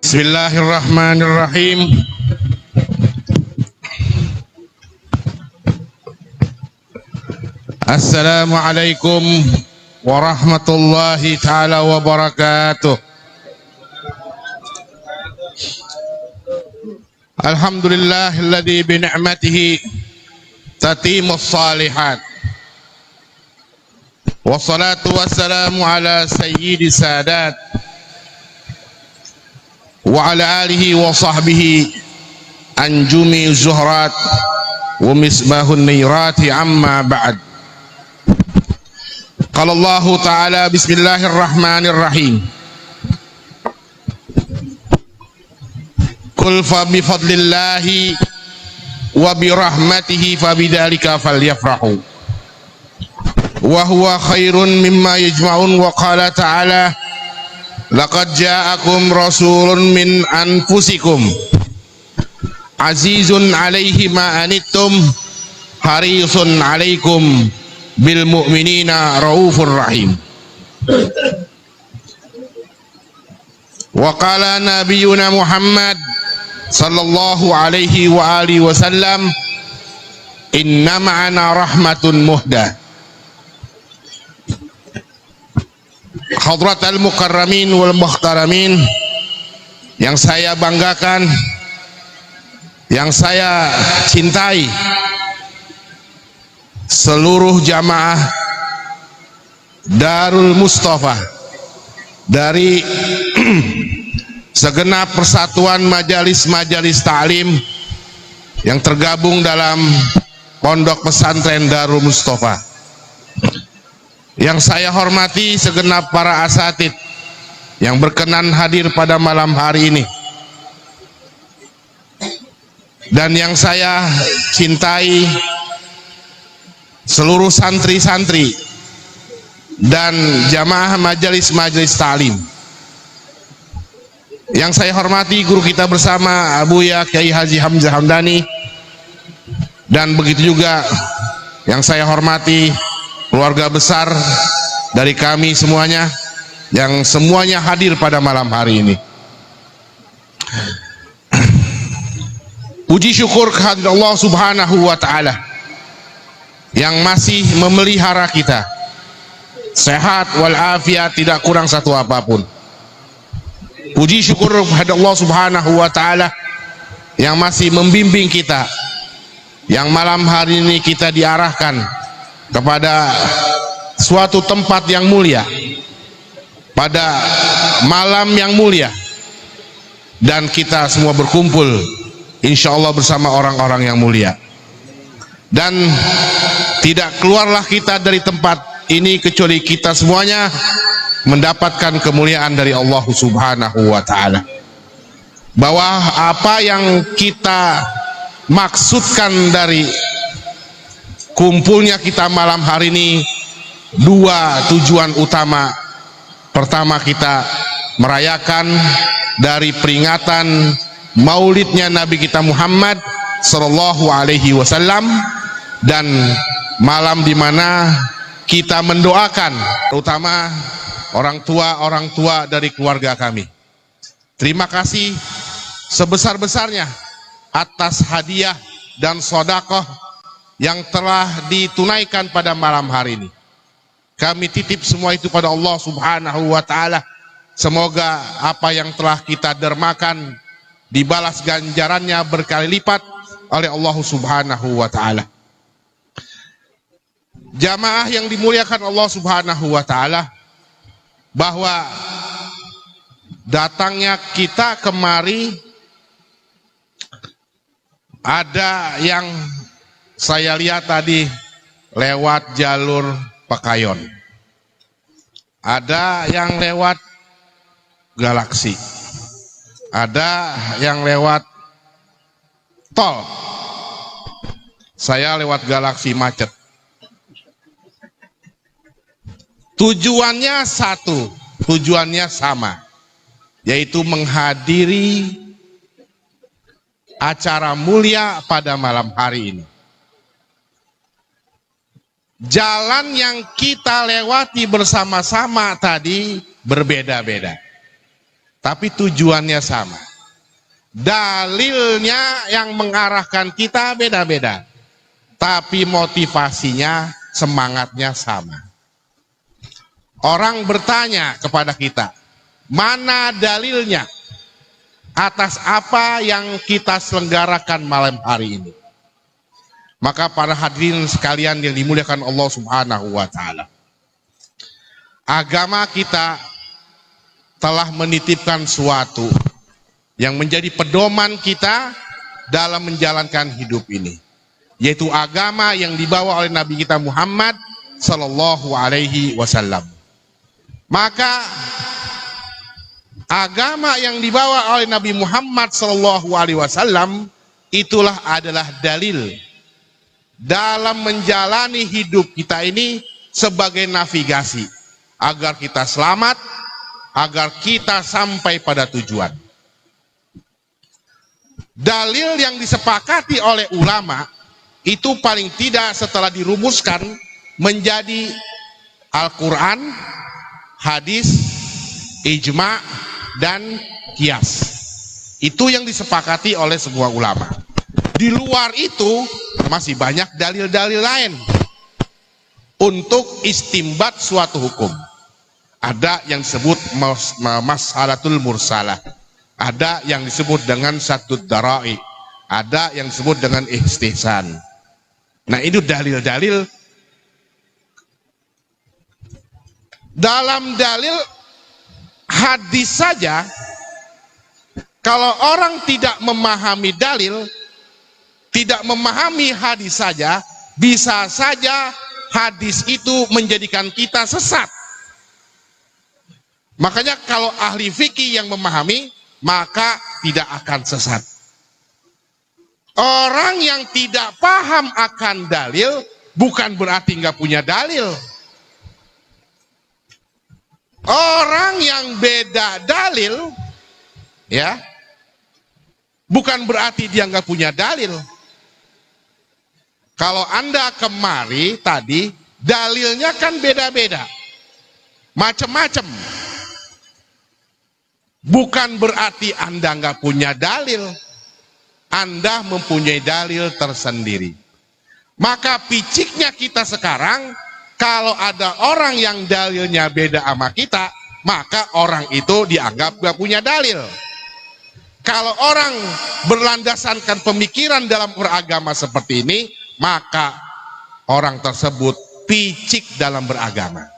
Bismillahirrahmanirrahim. Assalamualaikum warahmatullahi taala wabarakatuh. Alhamdulillahilladzi bi ni'matihi tatimmus shalihat. Wassalatu wassalamu ala sayyidis sadat wa ala alihi wa sahbihi anjumi zuhrat wa misbahun nirati amma ba'd. Qala Allah ta'ala bismillahirrahmanirrahim. Qul fa bi fadlillahi wa bi rahmatihi fa bidzalika falyafrahu wa huwa khairun mimma yajma'un. Wa qala ta'ala laqad ja'akum rasulun min anfusikum azizun 'alaihi ma anittum harisun 'alaikum bil mu'minina raufur rahim. Wa qala nabiyyuna Muhammad sallallahu alaihi wa alihi wasallam inna ma'ana rahmatun muhdah. Hadratal mukarramin wal muhtaramin, yang saya banggakan, yang saya cintai, seluruh jamaah Darul Mustafa dari segenap persatuan majalis-majalis ta'lim yang tergabung dalam Pondok Pesantren Darul Mustafa. Yang saya hormati segenap para asatid yang berkenan hadir pada malam hari ini, dan yang saya cintai seluruh santri-santri dan jamaah majelis-majelis ta'lim. Yang saya hormati guru kita bersama Abu Ya Kiai Haji Hamzah Hamdani, dan begitu juga yang saya hormati keluarga besar dari kami semuanya yang semuanya hadir pada malam hari ini. Puji syukur kehadirat Allah Subhanahu wa taala yang masih memelihara kita sehat walafiat, tidak kurang satu apapun. Puji syukur kehadirat Allah Subhanahu wa taala yang masih membimbing kita, yang malam hari ini kita diarahkan kepada suatu tempat yang mulia, pada malam yang mulia, dan kita semua berkumpul insya Allah bersama orang-orang yang mulia. Dan tidak keluarlah kita dari tempat ini kecuali kita semuanya mendapatkan kemuliaan dari Allah Subhanahu wa ta'ala, bahwa apa yang kita maksudkan dari kumpulnya kita malam hari ini, dua tujuan utama. Pertama, kita merayakan dari peringatan maulidnya Nabi kita Muhammad sallallahu alaihi wasallam, dan malam di mana kita mendoakan terutama orang tua dari keluarga kami. Terima kasih sebesar-besarnya atas hadiah dan sedekah yang telah ditunaikan pada malam hari ini. Kami titip semua itu pada Allah Subhanahu wa ta'ala. Semoga apa yang telah kita dermakan dibalas ganjarannya berkali lipat oleh Allah Subhanahu wa ta'ala. Jamaah yang dimuliakan Allah Subhanahu wa ta'ala, bahwa datangnya kita kemari ada yang saya lihat tadi lewat jalur Pekayon, ada yang lewat Galaksi, ada yang lewat tol. Saya lewat Galaksi macet. Tujuannya satu, tujuannya sama, yaitu menghadiri acara mulia pada malam hari ini. Jalan yang kita lewati bersama-sama tadi berbeda-beda. tapi tujuannya sama. Dalilnya yang mengarahkan kita beda-beda, tapi motivasinya, semangatnya sama. Orang bertanya kepada kita, mana dalilnya atas apa yang kita selenggarakan malam hari ini? Maka para hadirin sekalian yang dimuliakan Allah Subhanahu wa Ta'ala, agama kita telah menitipkan suatu yang menjadi pedoman kita dalam menjalankan hidup ini, yaitu agama yang dibawa oleh Nabi kita Muhammad Sallallahu Alaihi Wasallam. Maka agama yang dibawa oleh Nabi Muhammad Sallallahu Alaihi Wasallam itulah adalah dalil dalam menjalani hidup kita ini sebagai navigasi agar kita selamat, agar kita sampai pada tujuan. Dalil yang disepakati oleh ulama itu paling tidak setelah dirumuskan menjadi Al-Quran, hadis, ijma, dan kias. Itu yang disepakati oleh semua ulama. Di luar itu masih banyak dalil-dalil lain untuk istimbat suatu hukum. Ada yang disebut mas'alatul mursalah, ada yang disebut dengan satud darai, ada yang disebut dengan istihsan. Nah, itu dalil-dalil. Dalam dalil hadis saja, kalau orang tidak memahami dalil, tidak memahami hadis saja, bisa saja hadis itu menjadikan kita sesat. Makanya kalau ahli fikih yang memahami, maka tidak akan sesat. Orang yang tidak paham akan dalil bukan berarti nggak punya dalil. Orang yang beda dalil, ya, bukan berarti dia nggak punya dalil. Kalau Anda kemari tadi, dalilnya kan beda-beda, macam-macam. Bukan berarti Anda nggak punya dalil. Anda mempunyai dalil tersendiri. Maka piciknya kita sekarang, kalau ada orang yang dalilnya beda sama kita, maka orang itu dianggap gak punya dalil. Kalau orang berlandaskan pemikiran dalam beragama seperti ini, maka orang tersebut picik dalam beragama.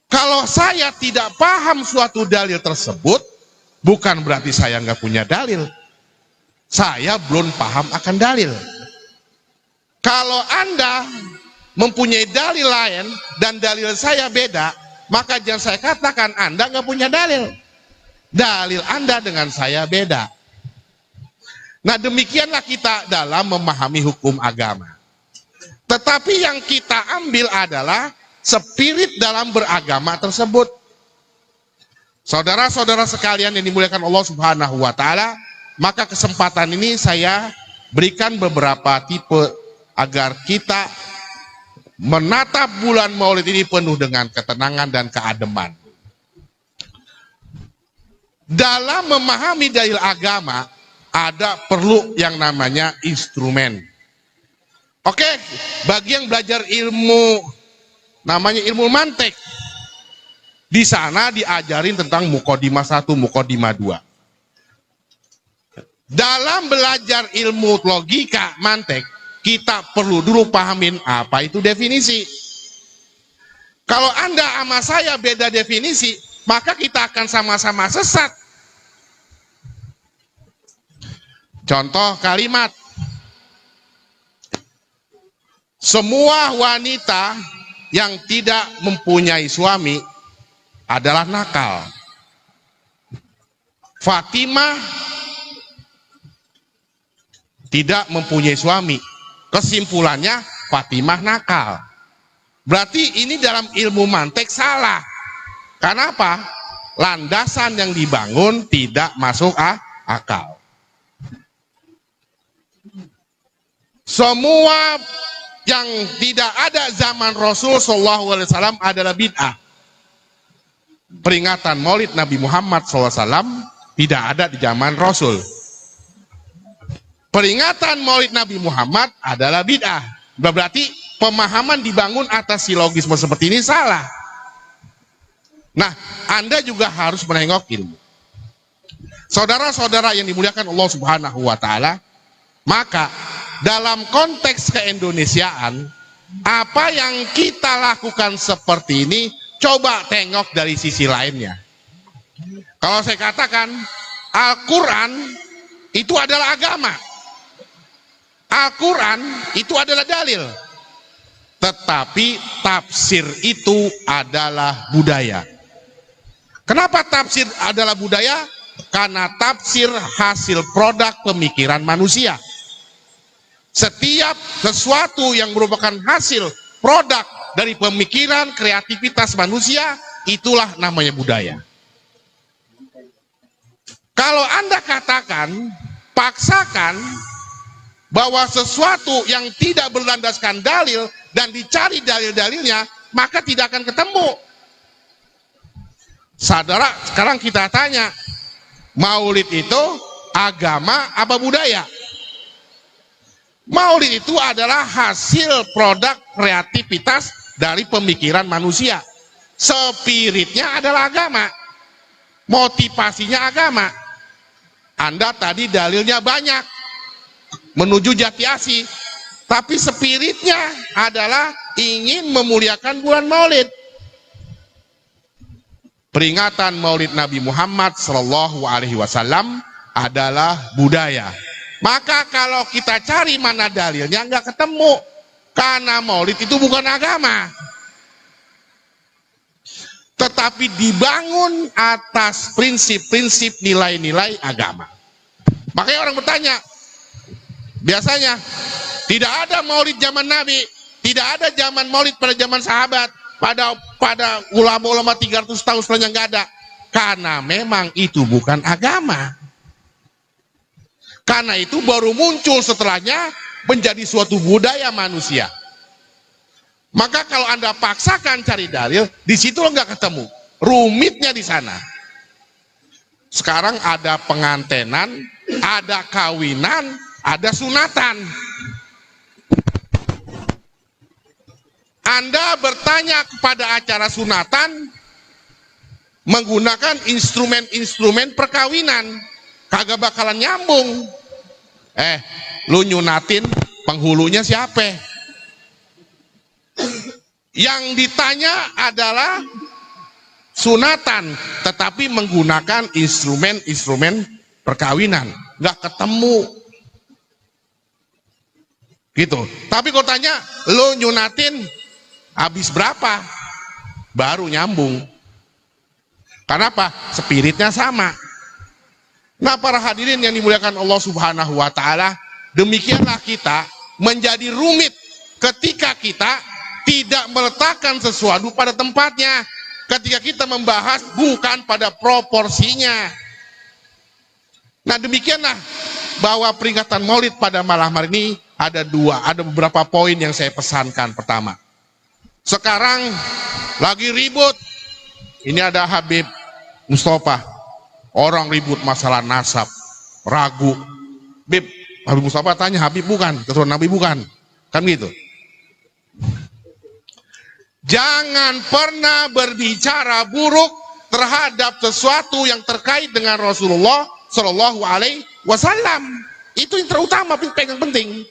Kalau saya tidak paham suatu dalil tersebut, bukan berarti saya nggak punya dalil. Saya belum paham akan dalil. Kalau Anda mempunyai dalil lain dan dalil saya beda, maka jangan saya katakan Anda nggak punya dalil. Dalil Anda dengan saya beda. Nah, demikianlah kita dalam memahami hukum agama. Tetapi yang kita ambil adalah spirit dalam beragama tersebut. Saudara-saudara sekalian yang dimuliakan Allah Subhanahu wa Ta'ala, maka kesempatan ini saya berikan beberapa tipe agar kita menatap bulan Maulid ini penuh dengan ketenangan dan keademan. Dalam memahami dalil agama, ada perlu yang namanya instrumen. Oke, bagi yang belajar ilmu, namanya ilmu mantek, di sana diajarin tentang muqaddimah 1, muqaddimah 2. Dalam belajar ilmu logika mantek, kita perlu dulu pahamin apa itu definisi. Kalau Anda sama saya beda definisi, maka kita akan sama-sama sesat. Contoh kalimat, semua wanita yang tidak mempunyai suami adalah nakal. Fatimah tidak mempunyai suami. Kesimpulannya Fatimah nakal. Berarti ini dalam ilmu mantek salah. Kenapa? Landasan yang dibangun tidak masuk akal. Semua yang tidak ada zaman Rasul SAW adalah bid'ah. peringatan Maulid Nabi Muhammad SAW tidak ada di zaman Rasul. Peringatan Maulid Nabi Muhammad adalah bid'ah. Berarti pemahaman dibangun atas silogisme seperti ini salah. Nah, Anda juga harus menengok ilmu. Saudara-saudara yang dimuliakan Allah Subhanahu wa Ta'ala, maka dalam konteks keindonesiaan, apa yang kita lakukan seperti ini, coba tengok dari sisi lainnya. Kalau saya katakan, Al-Quran itu adalah agama. Al-Quran itu adalah dalil. Tetapi tafsir itu adalah budaya. Kenapa tafsir adalah budaya? Karena tafsir hasil produk pemikiran manusia. Setiap sesuatu yang merupakan hasil produk dari pemikiran, kreativitas manusia, itulah namanya budaya. Kalau Anda katakan, paksakan bahwa sesuatu yang tidak berlandaskan dalil dan dicari dalil-dalilnya, maka tidak akan ketemu. Saudara, sekarang kita tanya, Maulid itu agama apa budaya? Maulid itu adalah hasil produk kreativitas dari pemikiran manusia. Spiritnya adalah agama. Motivasinya agama. Anda tadi dalilnya banyak menuju Jati Asih, tapi spiritnya adalah ingin memuliakan bulan Maulid. Peringatan Maulid Nabi Muhammad Shallallahu Alaihi Wasallam adalah budaya. Maka kalau kita cari mana dalilnya nggak ketemu, karena Maulid itu bukan agama, tetapi dibangun atas prinsip-prinsip nilai-nilai agama. Makanya orang bertanya, biasanya tidak ada Maulid zaman Nabi, tidak ada zaman Maulid pada zaman sahabat, pada ulama-ulama 300 tahun setelahnya nggak ada, karena memang itu bukan agama. Karena itu baru muncul setelahnya menjadi suatu budaya manusia. Maka kalau Anda paksakan cari dalil, di situ lo nggak ketemu. Rumitnya di sana. Sekarang ada pengantenan, ada kawinan, ada sunatan. Anda bertanya kepada acara sunatan menggunakan instrumen-instrumen perkawinan, kagak bakalan nyambung. Lu nyunatin penghulunya siapa? Yang ditanya adalah sunatan, tetapi menggunakan instrumen-instrumen perkawinan, nggak ketemu. Gitu. Tapi kalau tanya, lu nyunatin habis berapa? Baru nyambung. Kenapa? Spiritnya sama. Nah, para hadirin yang dimuliakan Allah Subhanahu wa Ta'ala, demikianlah kita menjadi rumit ketika kita tidak meletakkan sesuatu pada tempatnya, ketika kita membahas bukan pada proporsinya. Nah, demikianlah bahwa peringatan Maulid pada malam hari ini ada beberapa poin yang saya pesankan. Pertama, sekarang lagi ribut, ini ada Habib Mustafa, orang ribut masalah nasab, ragu. Habib Mustafa tanya, Habib bukan, keturunan Nabi bukan, kan gitu. Jangan pernah berbicara buruk terhadap sesuatu yang terkait dengan Rasulullah Shallallahu Alaihi Wasallam. Itu yang terutama, pegang penting.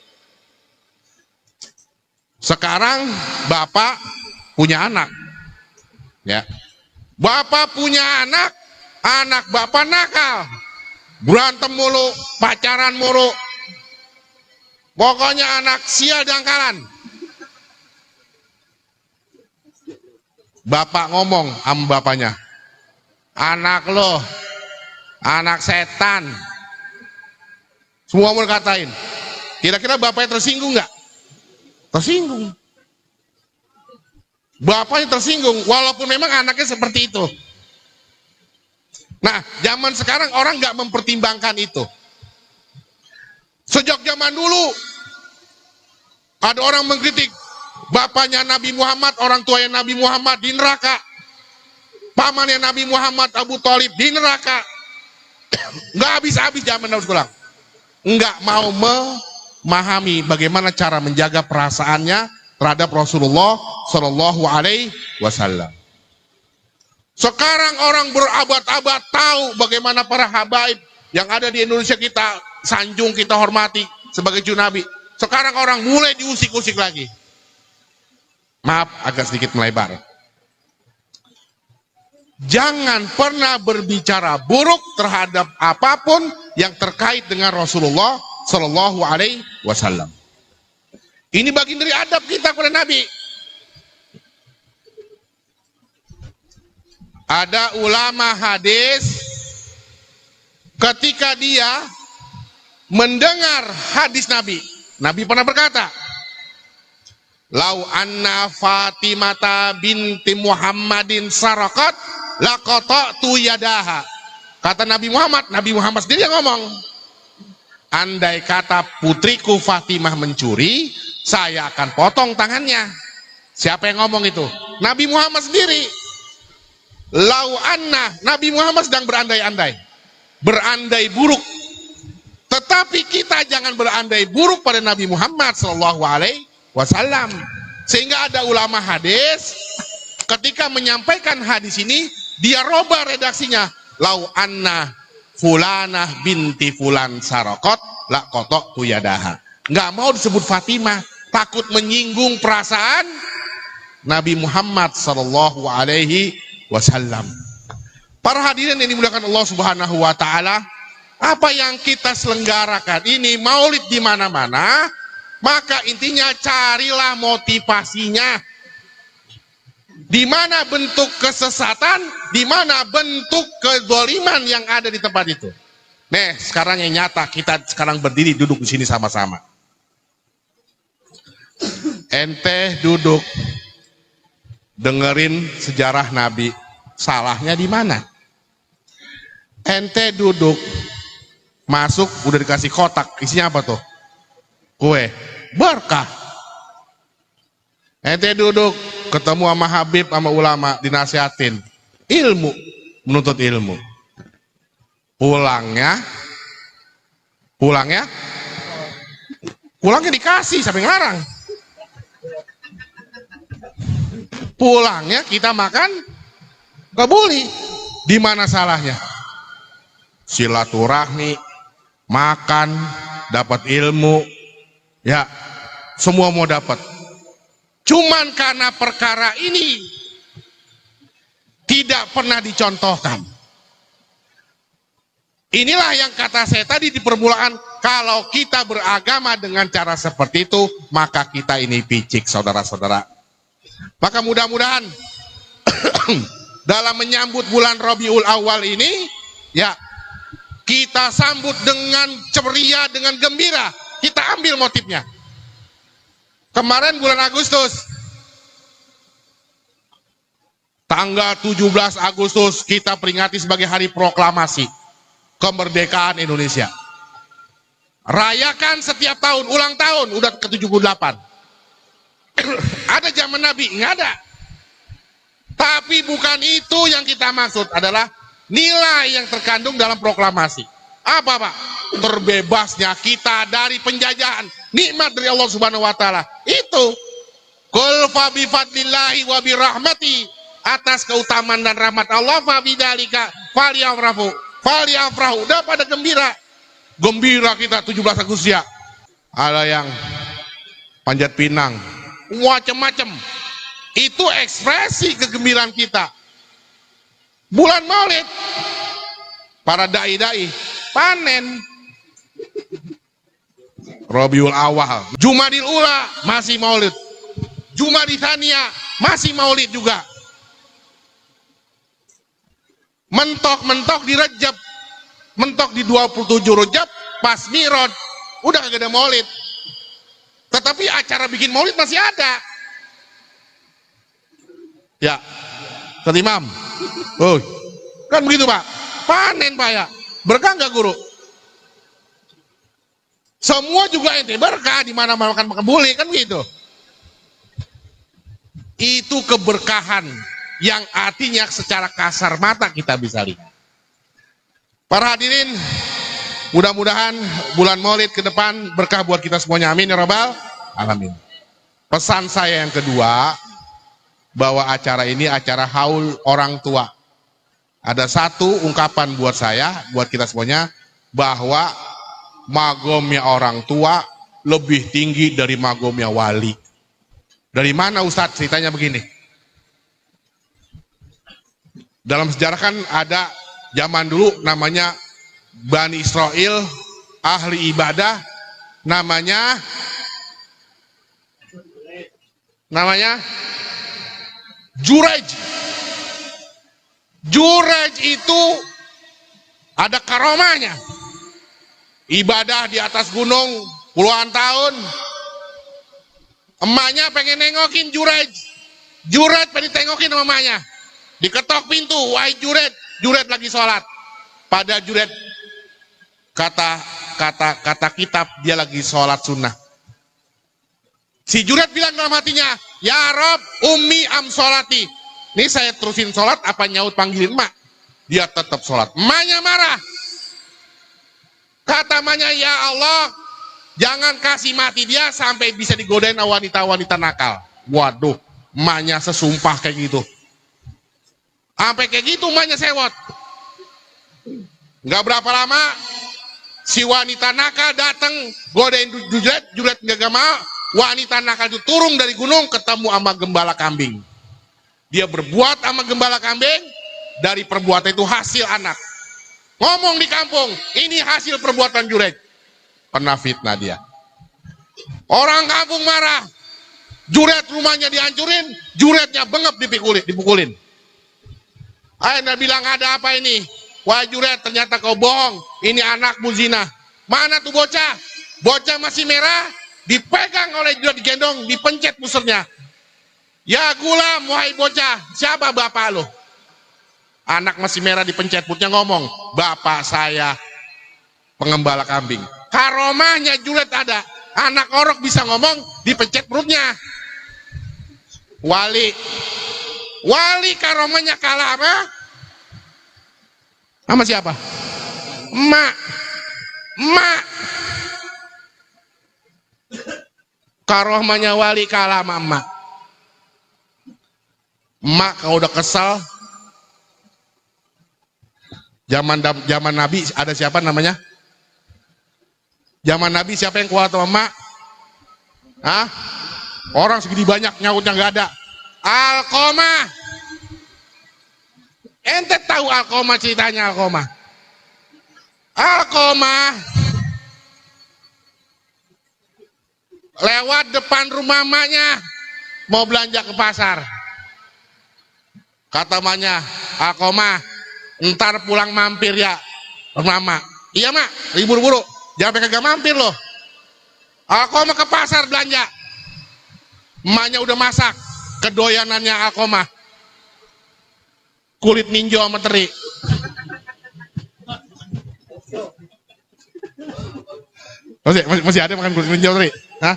Sekarang bapak punya anak, ya. Bapak punya anak bapak nakal, berantem mulu, pacaran mulu. Pokoknya anak sial dangkalan. Bapak ngomong sama bapaknya, anak lo, anak setan. Semua mau katain. Kira-kira bapaknya tersinggung nggak? Tersinggung. Bapaknya tersinggung, walaupun memang anaknya seperti itu. Nah, zaman sekarang orang nggak mempertimbangkan itu. Sejak zaman dulu, ada orang mengkritik bapaknya Nabi Muhammad, orang tuanya Nabi Muhammad di neraka. pamannya Nabi Muhammad Abu Thalib di neraka. Nggak habis-habis zaman Daud Gulang. Nggak mau memahami bagaimana cara menjaga perasaannya terhadap Rasulullah Shallallahu Alaihi Wasallam. Sekarang orang berabad-abad tahu bagaimana para habaib yang ada di Indonesia kita sanjung, kita hormati sebagai cucu Nabi. Sekarang orang mulai diusik-usik lagi. Maaf, agak sedikit melebar. Jangan pernah berbicara buruk terhadap apapun yang terkait dengan Rasulullah Shallallahu Alaihi Wasallam. Ini bagian dari adab kita kepada Nabi. Ada ulama hadis ketika dia mendengar hadis Nabi, Nabi pernah berkata, "Lau anna Fatimata binti Muhammadin sarakat laqata'tu yadaha." Kata Nabi Muhammad sendiri yang ngomong, andai kata putriku Fatimah mencuri, saya akan potong tangannya. Siapa yang ngomong itu? Nabi Muhammad sendiri. Lau anna, Nabi Muhammad sedang berandai-andai, berandai buruk. Tetapi kita jangan berandai buruk pada Nabi Muhammad Sallallahu Alaihi Wasallam. Sehingga ada ulama hadis ketika menyampaikan hadis ini, dia robah redaksinya. Lau anna fulanah binti fulan sarokot la kotok tuyadaha. Nggak mau disebut Fatimah, takut menyinggung perasaan Nabi Muhammad Sallallahu Alaihi Wasallam. Para hadirin yang dimuliakan Allah Subhanahu Wa Taala, apa yang kita selenggarakan ini maulid di mana-mana, maka intinya carilah motivasinya. Di mana bentuk kesesatan, di mana bentuk kezaliman yang ada di tempat itu. Nih, sekarang yang nyata, kita sekarang berdiri duduk di sini sama-sama. Ente duduk dengerin sejarah Nabi, salahnya di mana? Ente duduk masuk udah dikasih kotak, isinya apa tuh? Kue, berkah. Ente duduk ketemu sama Habib sama ulama dinasihatin, ilmu, menuntut ilmu. Pulangnya dikasih sampai ngarang. Pulangnya kita makan kebuli. Di mana salahnya? Silaturahmi, makan, dapat ilmu, ya semua mau dapat. Cuman karena perkara ini tidak pernah dicontohkan. Inilah yang kata saya tadi di permulaan, kalau kita beragama dengan cara seperti itu, maka kita ini picik, saudara-saudara. Maka mudah-mudahan dalam menyambut bulan Rabiul Awal ini, ya kita sambut dengan ceria, dengan gembira. Kita ambil motifnya. Kemarin bulan Agustus, tanggal 17 Agustus kita peringati sebagai hari proklamasi kemerdekaan Indonesia. Rayakan setiap tahun, ulang tahun, udah ke-78. Ada zaman Nabi? Nggak ada. Tapi bukan itu yang kita maksud, adalah nilai yang terkandung dalam proklamasi. Apa Pak? Terbebasnya kita dari penjajahan, nikmat dari Allah Subhanahu Wa Taala. Itu qul fa bi fadlillahi wa bi rahmati, atas keutamaan dan rahmat Allah, fa bidzalika falyafrahu, udah pada gembira kita 17 Agustus ya. Ada yang panjat pinang, macam-macam. Itu ekspresi kegembiraan kita. Bulan Maulid, para dai-dai panen. Rabiul Awal, Jumadil Ula masih Maulid, Jumadil Tsaniyah masih Maulid juga. Mentok-mentok di Rajab, mentok di 27 Rajab pas Mirod, udah kagak ada Maulid. Tetapi acara bikin Maulid masih ada. Ya, Kata Imam. Oh, kan begitu Pak. Panen Pak ya. Berkah nggak guru? Semua juga ente berkah, di mana makan buli kan begitu. Itu keberkahan yang artinya secara kasar mata kita bisa lihat. Para hadirin, mudah-mudahan bulan Maulid ke depan berkah buat kita semuanya. Amin ya rabbal alamin. Pesan saya yang kedua, bahwa acara ini acara haul orang tua. Ada satu ungkapan buat saya, buat kita semuanya, bahwa magomnya orang tua lebih tinggi dari magomnya wali. Dari mana Ustadz? Ceritanya begini. Dalam sejarah kan ada zaman dulu namanya Bani Israel, ahli ibadah, namanya Jurej. Jurej itu ada karomahnya. Ibadah di atas gunung puluhan tahun. Emaknya pengen nengokin Jurej. Jurej pengen tengokin sama emaknya. Diketok pintu, wahai Jurej. Jurej lagi sholat. Pada Jurej kata kitab dia lagi sholat sunnah. Si Jurej bilang dalam hatinya, ya Rob, ummi am sholati. Ini saya terusin sholat apa nyaut panggilin mak? Dia tetap sholat. Emaknya marah. Kata emaknya, ya Allah, jangan kasih mati dia sampai bisa digodain wanita-wanita nakal. Waduh, emaknya sesumpah kayak gitu. Sampai kayak gitu emaknya sewot. Nggak berapa lama si wanita nakal datang godain Juret, Juret nggak mau. Wanita nakal itu turun dari gunung ketemu sama gembala kambing. Dia berbuat sama gembala kambing, dari perbuatan itu hasil anak. Ngomong di kampung, ini hasil perbuatan Juret. Pernah fitnah dia. Orang kampung marah. Juret rumahnya dihancurin, Juretnya bengep dipukulin. Akhirnya bilang, ada apa ini? Wah Juret, ternyata kau bohong. Ini anakmu zina. Mana tuh bocah? Bocah masih merah, dipegang oleh Juret, digendong, dipencet pusernya. Ya gulam, wahai bocah, siapa bapak lo? Anak masih merah dipencet putnya ngomong, bapak saya pengembala kambing. Karomahnya Juret ada. Anak orok bisa ngomong, dipencet perutnya. Wali karomahnya kalah apa? Sama siapa? Emak. Karomahnya wali kalah sama emak. Emak kalau udah kesal, zaman Nabi ada siapa namanya? Zaman Nabi siapa yang kuat sama emak? Hah? Orang segini banyak nyautnya nggak ada. Alqomah. Ente tahu Alqomah ceritanya Alqomah? Alqomah lewat depan rumah emaknya mau belanja ke pasar. Kata emaknya, Alqomah, ntar pulang mampir ya rumah emak. Iya mak, buru-buru. Jangan sampai kagak mampir loh. Alqomah ke pasar belanja. Emaknya udah masak kedoyanannya Alqomah. Kulit ninjo sama teri. Masih ada makan kulit ninjo teri? Hah?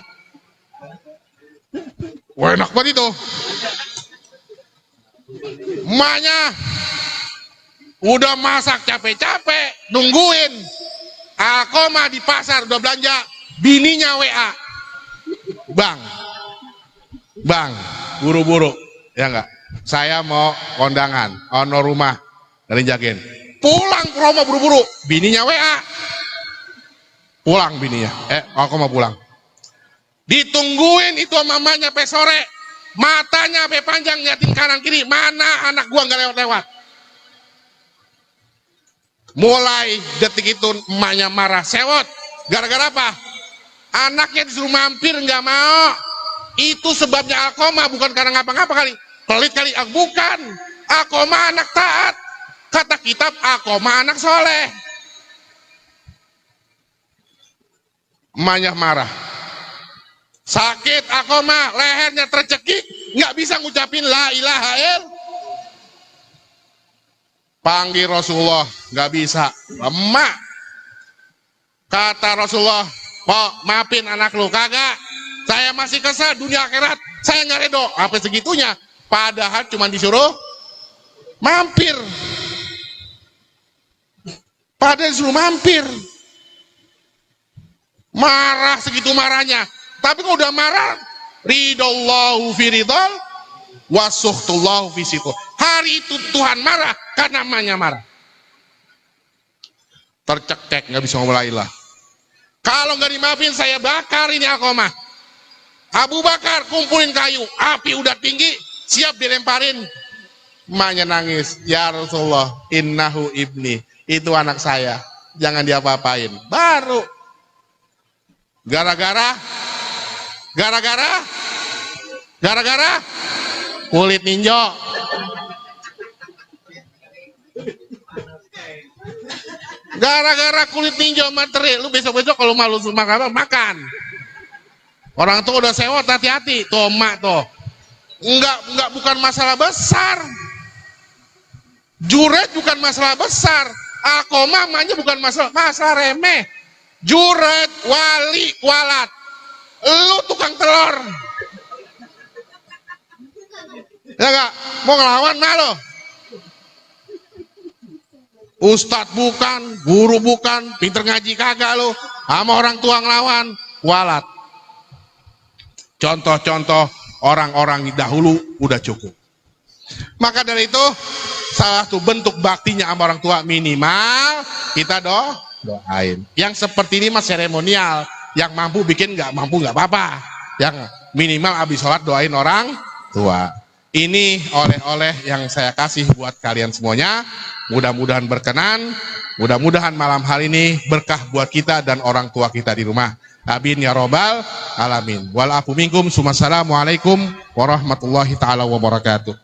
Wah enak banget itu. Emaknya udah masak capek-capek, nungguin. Alqomah di pasar udah belanja, bininya WA. Bang, buru-buru, ya enggak? Saya mau kondangan, ono rumah dari Jagen. Pulang ke rumah buru-buru, bininya WA. Pulang bininya, Alqomah pulang. Ditungguin itu mamanya sampai sore. Matanya sampai panjang ngeliatin kanan kiri, mana anak gua nggak lewat-lewat. Mulai detik itu emaknya marah, sewot. Gara-gara apa? Anaknya disuruh mampir nggak mau. Itu sebabnya Alqomah, bukan karena ngapa-ngapa kali. Pelit kali, bukan. Alqomah anak taat. Kata kitab, Alqomah anak soleh. Emaknya marah. Sakit Alqomah, lehernya tercekik, nggak bisa ngucapin la ilaha illallah. Panggil Rasulullah, nggak bisa. Emak. Kata Rasulullah, Pok, maafin anak lu. Kagak. Saya masih kesal dunia akhirat. Saya nggak redo. Apa segitunya? Padahal cuma disuruh Mampir. Padahal disuruh mampir. Marah segitu marahnya. Tapi kalau udah marah, ridallahu fi ridal, wasuhtullahu fi situ. Hari itu Tuhan marah karena namanya marah. Tercekek, nggak bisa ngomong la ilah. Kalau nggak dimaafin, saya bakar ini Alqamah. Abu Bakar kumpulin kayu, api udah tinggi, siap dilemparin. Emaknya nangis, ya Rasulullah, innahu ibni, itu anak saya, jangan diapa-apain. Baru gara-gara kulit ninjo. Gara-gara kulit ninjo materi, lu besok-besok kalau malu makan. Orang tuh udah sewot, hati-hati. Tuh emak tuh. Enggak, bukan masalah besar. Juret bukan masalah besar. Alqamah emaknya bukan masalah remeh. Juret, wali, walat. Lu tukang telur. Ya enggak? Mau ngelawan malu. Ustadz bukan, guru bukan, pinter ngaji kagak lu. Sama orang tua ngelawan, walat. Contoh-contoh orang-orang dahulu udah cukup. Maka dari itu salah satu bentuk baktinya sama orang tua minimal kita doain. Yang seperti ini mas seremonial. Yang mampu bikin, nggak mampu nggak apa-apa. Yang minimal habis sholat doain orang tua. Ini oleh-oleh yang saya kasih buat kalian semuanya. Mudah-mudahan berkenan. Mudah-mudahan malam hari ini berkah buat kita dan orang tua kita di rumah. Amin ya robbal alamin. Wal afu minkum. Assalamualaikum warahmatullahi taala wabarakatuh.